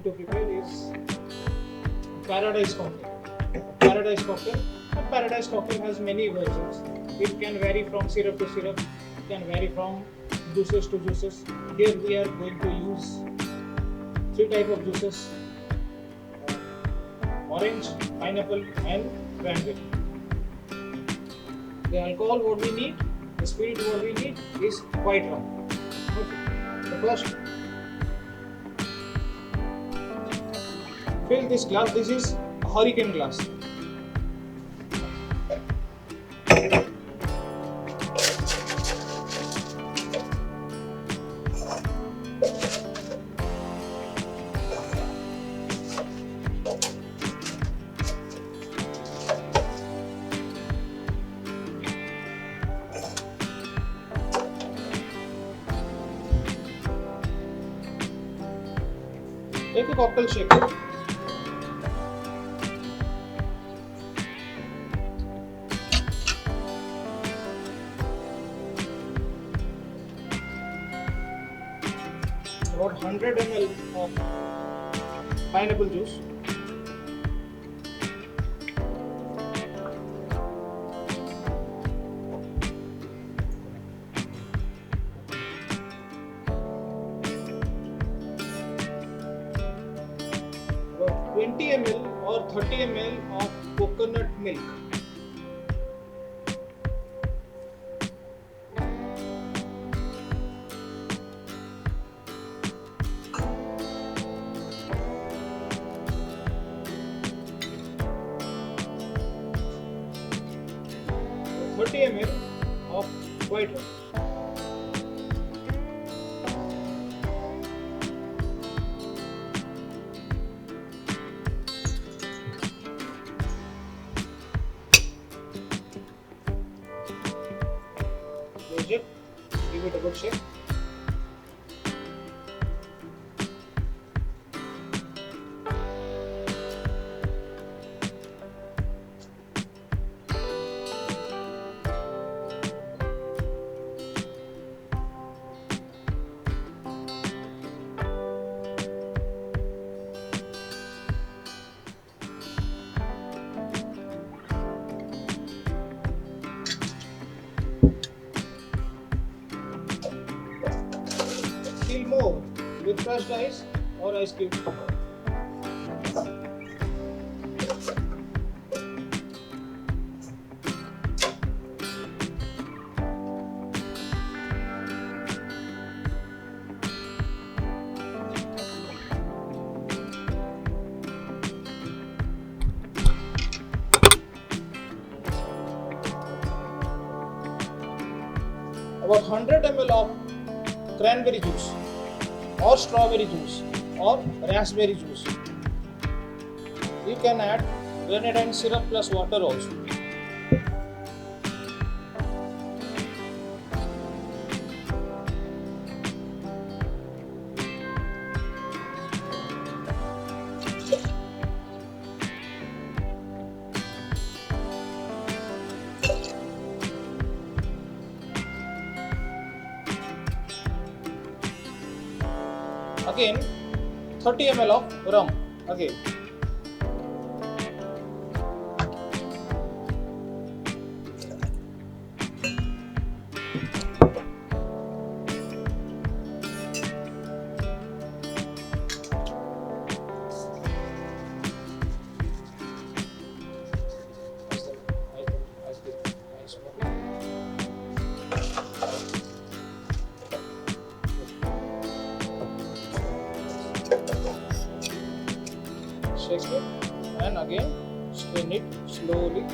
to prepare is Paradise Cocktail. Paradise Cocktail. A Paradise Cocktail has many versions. It can vary from syrup to syrup. It can vary from juices to juices. Here we are going to use three types of juices: orange, pineapple, and cranberry. The alcohol what we need, the spirit what we need is white rum. Okay. So first, fill this glass. This is a hurricane glass. Take a cocktail shaker. About 100 ml of pineapple juice. About 20 ml or 30 ml of coconut milk. So 30 ml of white rum. Give it a good shake. Still more with crushed ice or ice cubes. About 100 ml of cranberry juice or strawberry juice or raspberry juice. You can add grenadine syrup plus water also. Again 30 ml of rum. Again. Shake it and again strain it slowly.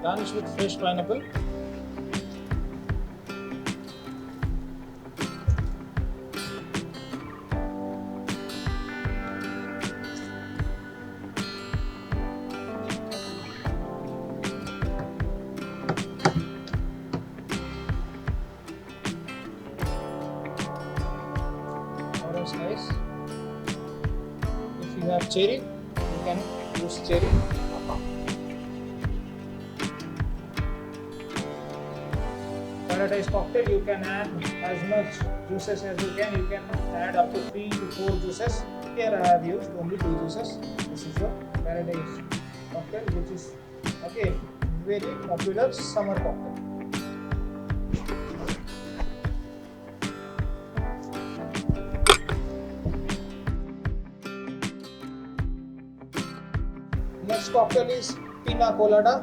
Garnish with fresh pineapple. Orange slice. If you have cherry, you can use cherry. Paradise cocktail, you can add as much juices as you can. You can add up to 3 to 4 juices. Here I have used only 2 juices. This is the Paradise cocktail, which is again very popular summer cocktail. Next cocktail is Pina colada.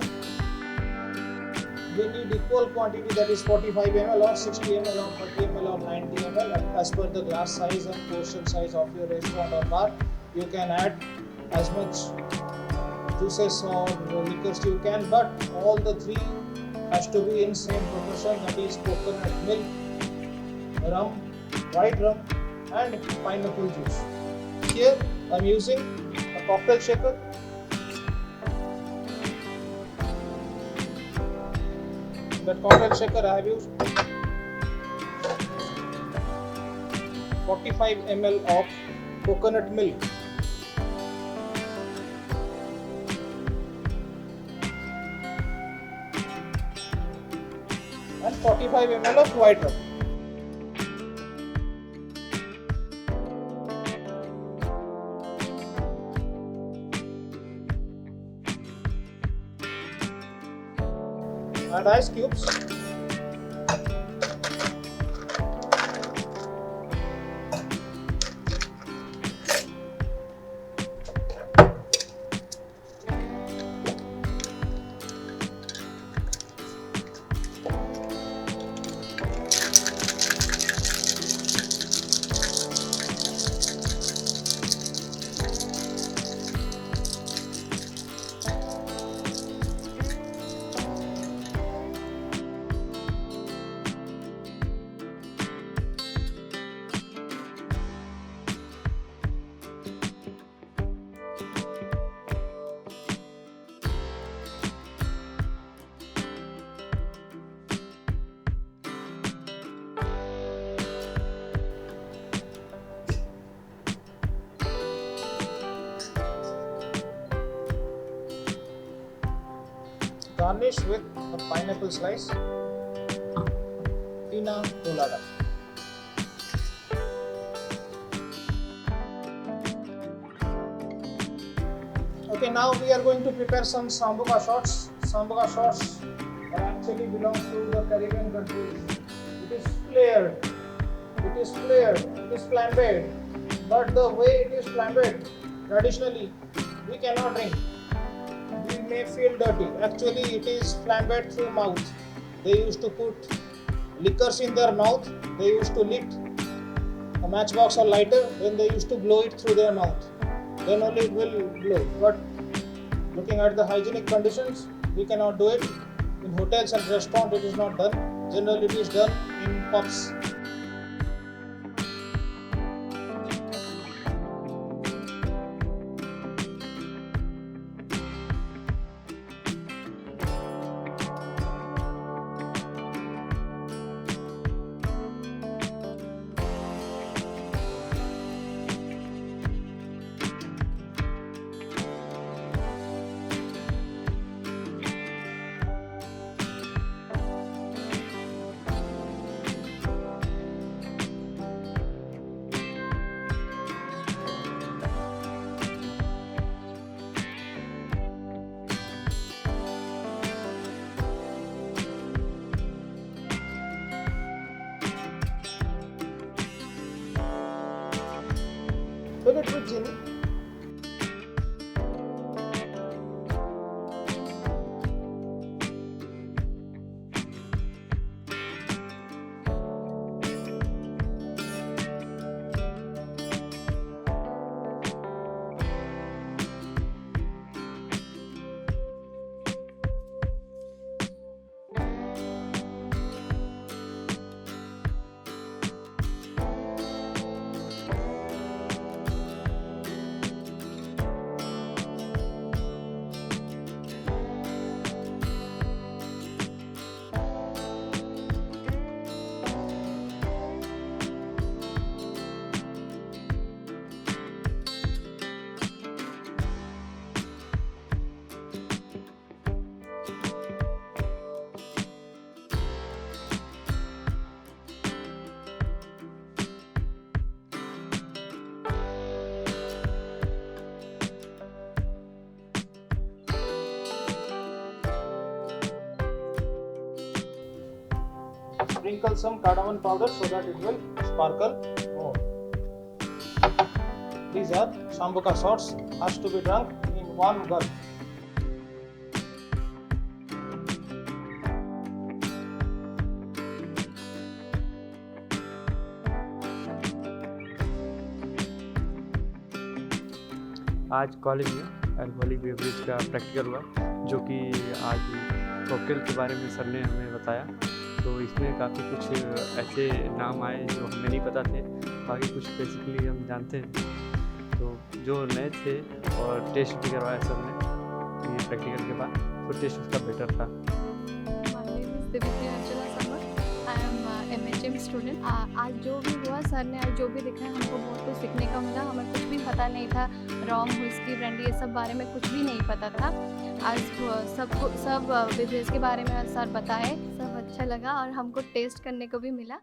We need equal quantity, that is 45 ml or 60 ml or 30 ml or 90 ml as per the glass size and portion size of your restaurant or bar. You can add as much juices or liquors you can, but all the three has to be in same proportion, that is coconut milk, rum, white rum and pineapple juice. Here I am using a cocktail shaker. That cocktail shaker I have used 45 ml of coconut milk and 45 ml of white rum. And ice cubes. Garnish with a pineapple slice. Pina colada. Okay, now we are going to prepare some Sambuca shots. Sambuca shots actually belong to the Caribbean countries. It is flared, it is flambéed, but the way it is flambéed, traditionally, we cannot drink. We may feel dirty. Actually, it is flambéed through mouth. They used to put liquors in their mouth. They used to lit a matchbox or lighter, then they used to blow it through their mouth. Then only it will blow. But looking at the hygienic conditions, we cannot do it. In hotels and restaurants, it is not done. Generally, it is done in pubs. Fill it with Jimmy. sprinkle some cardamom powder so that it will sparkle more. These are Sambuca shots, has to be drunk in one gulp. आज college में alcoholic beverage का practical हुआ, जो कि आज cocktail के बारे में सर ने हमें बताया। तो इसमें काफ़ी कुछ ऐसे नाम आए जो हमें नहीं पता थे, बाकी कुछ बेसिकली हम जानते हैं। तो जो नए थे और टेस्ट भी करवाया सर ने ये प्रैक्टिकल के बाद, तो टेस्ट उसका बेटर था। xchm student. आज जो भी हुआ, सर ने आज जो भी दिखाया, हमको बहुत कुछ सीखने का मिला। हमें कुछ भी पता नहीं था, रॉम, व्हिस्की, ब्रांडी, ये सब बारे में कुछ भी नहीं पता था। आज सब बेवरेज के बारे में सर बताए, सब अच्छा लगा और हमको टेस्ट करने को भी मिला।